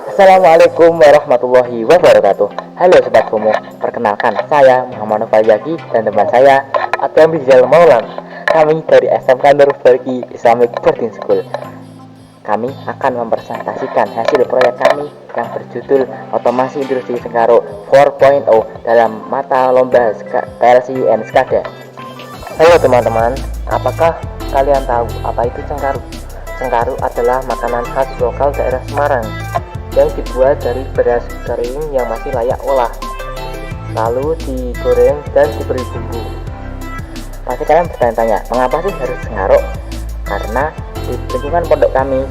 Assalamualaikum warahmatullahi wabarakatuh. Halo Sobat Homo, perkenalkan saya Muhammad Noval Yaki dan teman saya Adam Rizal Maulana. Kami dari SMK Nurul Falki Islamic Boarding School. Kami akan mempresentasikan hasil proyek kami yang berjudul Otomasi Industri Cengkaruk 4.0 dalam mata lomba PLC and SCADA. Halo teman-teman, apakah kalian tahu apa itu cengkaruk? Cengkaruk adalah makanan khas lokal daerah Semarang yang dibuat dari beras kering yang masih layak olah, lalu digoreng dan diberi bumbu. Pasti kalian bertanya-tanya, mengapa sih harus cengkaruk? Karena di lingkungan pondok kami,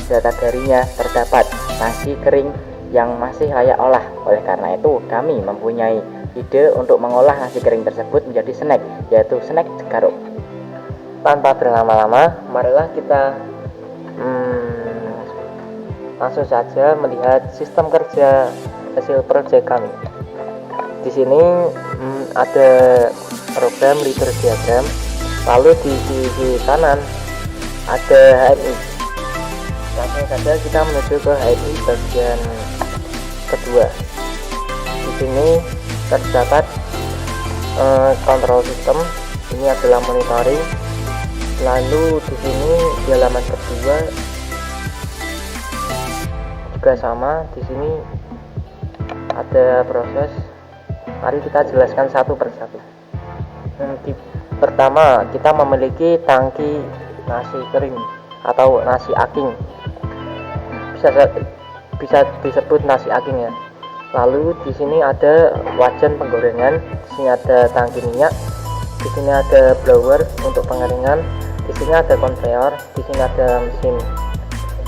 data darinya terdapat nasi kering yang masih layak olah. Oleh karena itu, kami mempunyai ide untuk mengolah nasi kering tersebut menjadi snack, yaitu snack cengkaruk. Tanpa berlama-lama, marilah kita langsung saja melihat sistem kerja hasil proyek kami. Di sini ada program leader diagram, lalu di sisi kanan ada HMI. Langsung saja kita menuju ke HMI bagian kedua. Di sini terdapat kontrol sistem, ini adalah monitoring. Lalu di sini di halaman kedua juga sama, di sini ada proses. Mari kita jelaskan satu persatu. Pertama, kita memiliki tangki nasi kering atau nasi aking, bisa disebut nasi aking ya. Lalu di sini ada wajan penggorengan, di sini ada tangki minyak, di sini ada blower untuk pengeringan, di sini ada konveyor, di sini ada mesin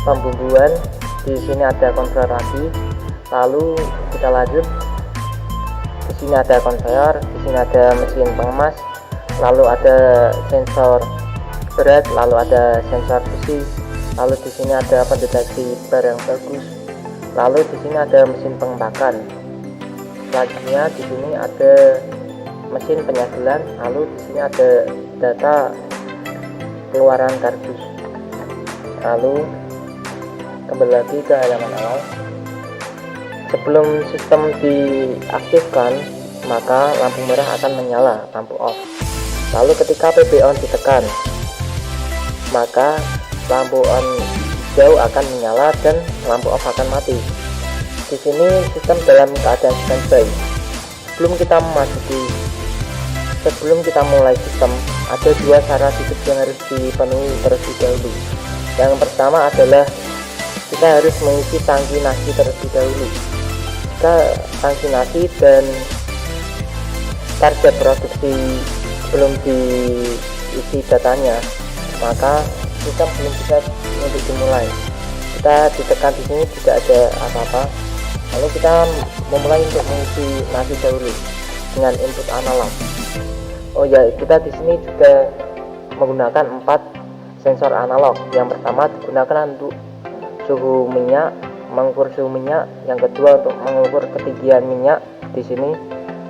pembumbuan, di sini ada konveyor lagi. Lalu kita lanjut, di sini ada konveyor, di sini ada mesin pengemas, lalu ada sensor berat, lalu ada sensor besi, lalu di sini ada pendeteksi barang bagus, lalu di sini ada mesin pengempakan. Selanjutnya di sini ada mesin penyagelan, lalu di sini ada data keluaran kardus. Lalu kembali lagi ke halaman awal. Sebelum sistem diaktifkan, maka lampu merah akan menyala, lampu off. Lalu ketika PB on ditekan, maka lampu on hijau akan menyala dan lampu off akan mati. Di sini sistem dalam keadaan standby. Sebelum kita mulai sistem, ada dua syarat hidup yang harus dipenuhi terlebih dahulu. Yang pertama adalah kita harus mengisi tangki nasi terlebih dahulu. Jika tangki nasi dan target produksi belum diisi datanya, maka kita belum bisa untuk dimulai. Kita ditekan di sini tidak ada apa-apa. Lalu kita memulai untuk mengisi nasi dahulu dengan input analog. Oh ya, kita di sini juga menggunakan 4 sensor analog. Yang pertama digunakan untuk suhu minyak, mengukur suhu minyak. Yang kedua untuk mengukur ketinggian minyak di sini.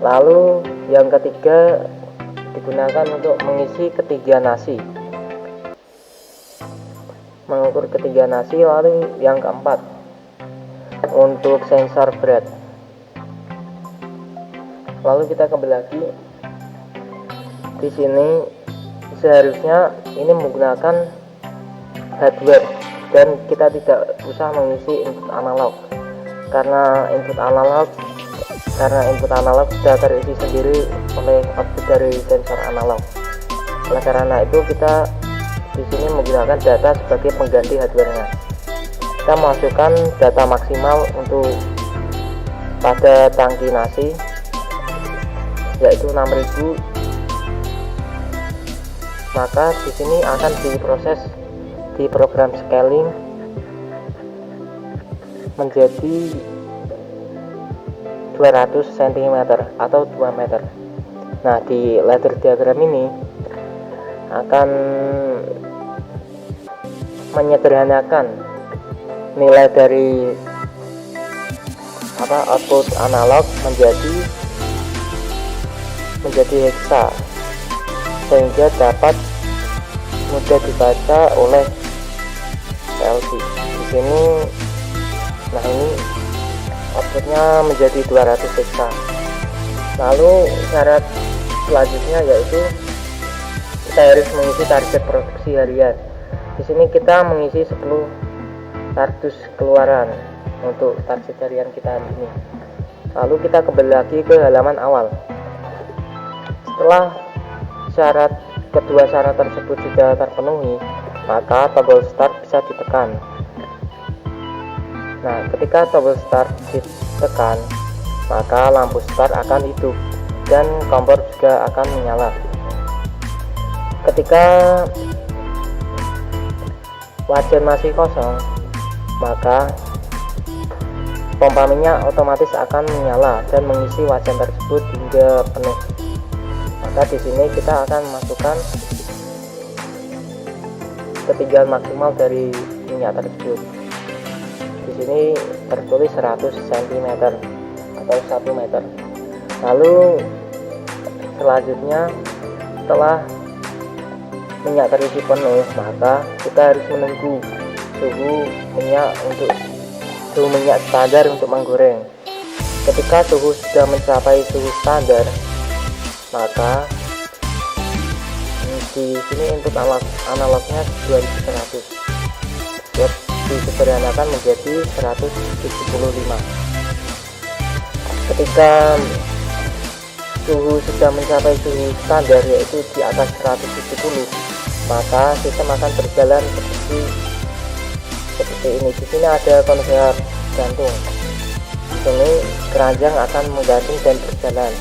Lalu yang ketiga digunakan untuk mengisi ketinggian nasi, mengukur ketinggian nasi. Lalu yang keempat untuk sensor berat. Lalu kita kembali lagi. Di sini seharusnya ini menggunakan hardware dan kita tidak usah mengisi input analog, karena input analog sudah terisi sendiri oleh output dari sensor analog. Oleh karena itu kita di sini menggunakan data sebagai pengganti hardware-nya. Kita masukkan data maksimal untuk pada tangki nasi, yaitu 6000. Maka di sini akan diproses di program scaling menjadi 200 cm atau 2 meter. Nah, di ladder diagram ini akan menyederhanakan nilai dari output analog menjadi heksa, sehingga dapat mudah dibaca oleh PLC. Di sini Nah, ini outputnya menjadi 200 hexa. Lalu syarat selanjutnya yaitu kita harus mengisi target produksi harian. Di sini kita mengisi 10 kardus keluaran untuk target harian kita hari ini. Lalu kita kembali lagi ke halaman awal. Setelah kedua syarat tersebut sudah terpenuhi, maka tombol start bisa ditekan. Nah, ketika tombol start ditekan, maka lampu start akan hidup dan kompor juga akan menyala. Ketika wajan masih kosong, maka pompa minyak otomatis akan menyala dan mengisi wajan tersebut hingga penuh. Maka di sini kita akan masukkan ketinggian maksimal dari minyak tersebut. Di sini tertulis 100 cm atau 1 meter. Lalu selanjutnya setelah minyak terisi penuh, maka kita harus menunggu suhu minyak standar untuk menggoreng. Ketika suhu sudah mencapai suhu standar, maka di sini input analognya 2100 disederhanakan menjadi 175. Ketika suhu sudah mencapai suhu standar yaitu di atas 170, maka sistem akan berjalan seperti ini. Di sini ada konveyor gantung. Di sini keranjang akan menggantung dan berjalan.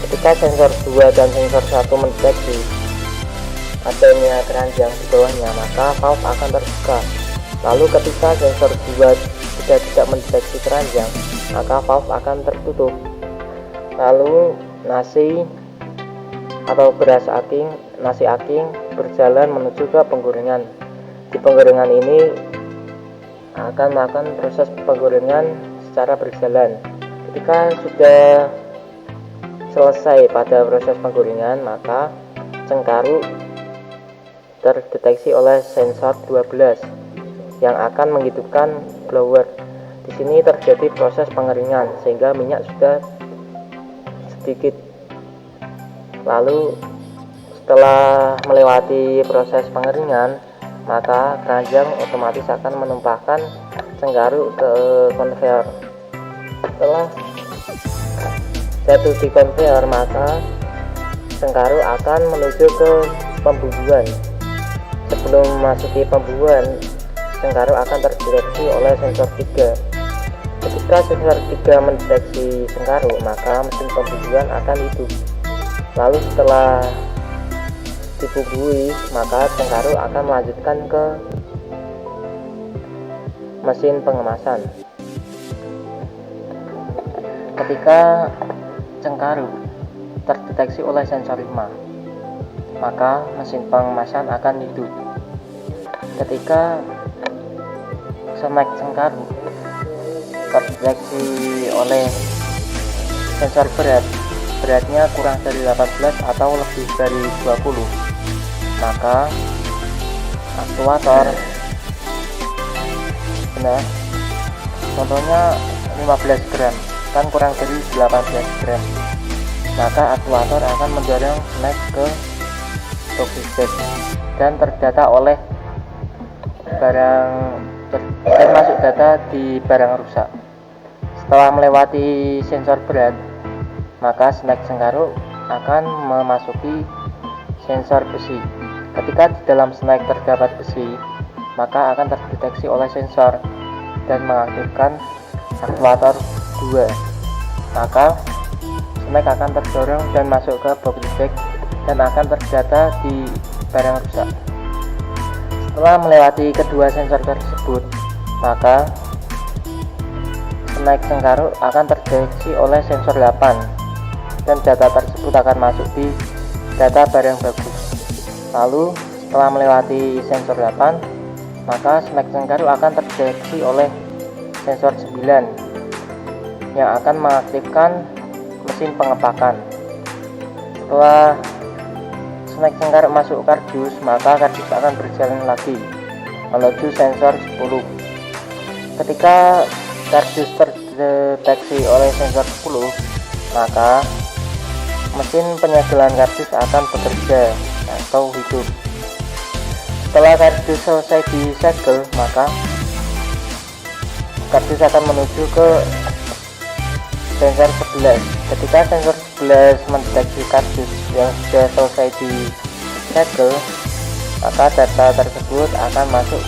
Ketika sensor 2 dan sensor 1 mendeteksi adanya keranjang di bawahnya, maka valve akan terbuka. Lalu ketika sensor 2 sudah tidak mendeteksi keranjang, maka valve akan tertutup. Lalu nasi aking berjalan menuju ke penggorengan. Di penggorengan ini akan melakukan proses penggorengan secara berjalan. Ketika sudah selesai pada proses penggorengan, maka cengkaruk terdeteksi oleh sensor 12 yang akan menghidupkan blower. Di sini terjadi proses pengeringan sehingga minyak sudah sedikit. Lalu setelah melewati proses pengeringan, maka keranjang otomatis akan menumpahkan cengkaruk ke konveyor. Setelah jatuh di konveyor, maka cengkaruk akan menuju ke pembubuhan. Sebelum memasuki pembubuhan, cengkaruk akan terdeteksi oleh sensor 3. Ketika sensor 3 mendeteksi cengkaruk, maka mesin pembubuhan akan hidup. Lalu setelah dibumbui, maka cengkaruk akan melanjutkan ke mesin pengemasan. Ketika cengkaruk terdeteksi oleh sensor 5, maka mesin pengemasan akan hidup. Ketika snack cengkaruk terdeteksi oleh sensor beratnya kurang dari 18 atau lebih dari 20, maka aktuator contohnya 15 gram kan kurang dari 18 gram, maka aktuator akan mendorong snack ke box dan terdata oleh masuk data di barang rusak. Setelah melewati sensor berat, maka snack cengkaruk akan memasuki sensor besi. Ketika di dalam snack terdapat besi, maka akan terdeteksi oleh sensor dan mengaktifkan aktuator 2. Maka snack akan terdorong dan masuk ke box reject dan akan terdata di barang rusak. Setelah melewati kedua sensor tersebut, maka snack cengkaruk akan terdeteksi oleh sensor 8 dan data tersebut akan masuk di data barang bagus. Lalu setelah melewati sensor 8, maka snack cengkaruk akan terdeteksi oleh sensor 9 yang akan mengaktifkan mesin pengepakan. Setelah snack cengkaruk masuk kardus, maka kardus akan berjalan lagi menuju sensor 10. Ketika kardus terdeteksi oleh sensor 10, maka mesin penyegelan kardus akan bekerja atau hidup. Setelah kardus selesai disegel, maka kardus akan menuju ke sensor 11. Ketika sensor 11 mendeteksi kardus yang sudah selesai disegel, maka data tersebut akan masuk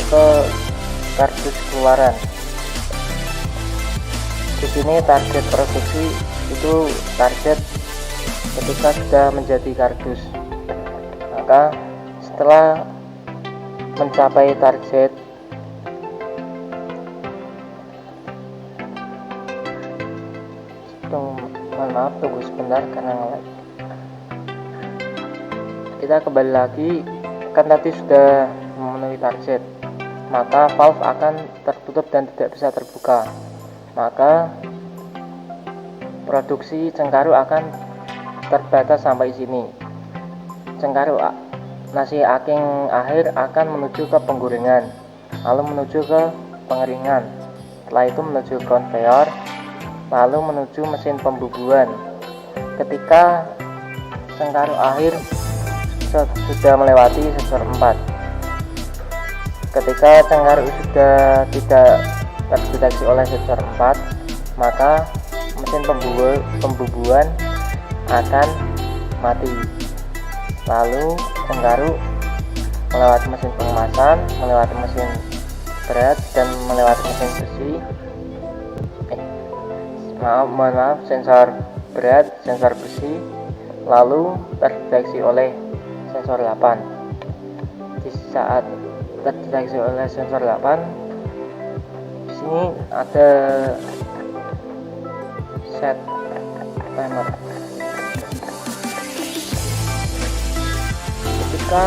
ke kardus keluaran. Di sini target produksi itu target ketika sudah menjadi kardus. Maka setelah mencapai target tunggu sebentar karena nge-lag. Kita kembali lagi, kan tadi sudah memenuhi target, maka valve akan tertutup dan tidak bisa terbuka. Maka produksi cengkaruk akan terbatas sampai sini. Cengkaruk nasi aking akhir akan menuju ke penggorengan, lalu menuju ke pengeringan, setelah itu menuju konveyor, lalu menuju mesin pembubuhan. Ketika cengkaruk akhir sudah melewati sensor 4, ketika cengkaruk sudah tidak terdeteksi oleh sensor 4, maka mesin pembubuhan akan mati. Lalu cengkaruk melewati mesin pengemasan, melewati mesin berat, dan melewati mesin besi. Maaf, sensor berat, sensor besi, lalu terdeteksi oleh sensor 8. Di saat terdeteksi oleh sensor 8, di sini ada set timer. Ketika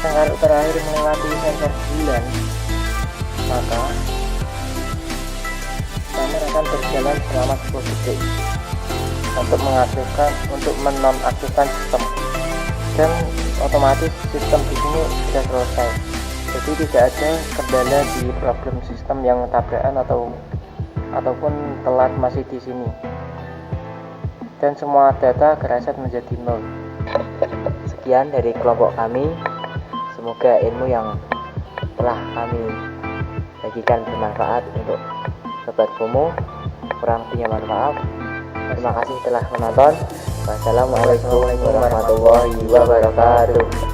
cengkaruk terakhir melewati sensor 9, maka timer akan berjalan selama 10 detik untuk menonaktifkan sistem, dan otomatis sistem di sini sudah selesai. Jadi tidak ada kendala di problem sistem yang tabrakan ataupun telat masih di sini, dan semua data kereset menjadi 0. Sekian dari kelompok kami, semoga ilmu yang telah kami bagikan bermanfaat untuk sobat FOMO. Kurang lebihnya mohon maaf. Terima kasih telah menonton. Wassalamualaikum warahmatullahi wabarakatuh.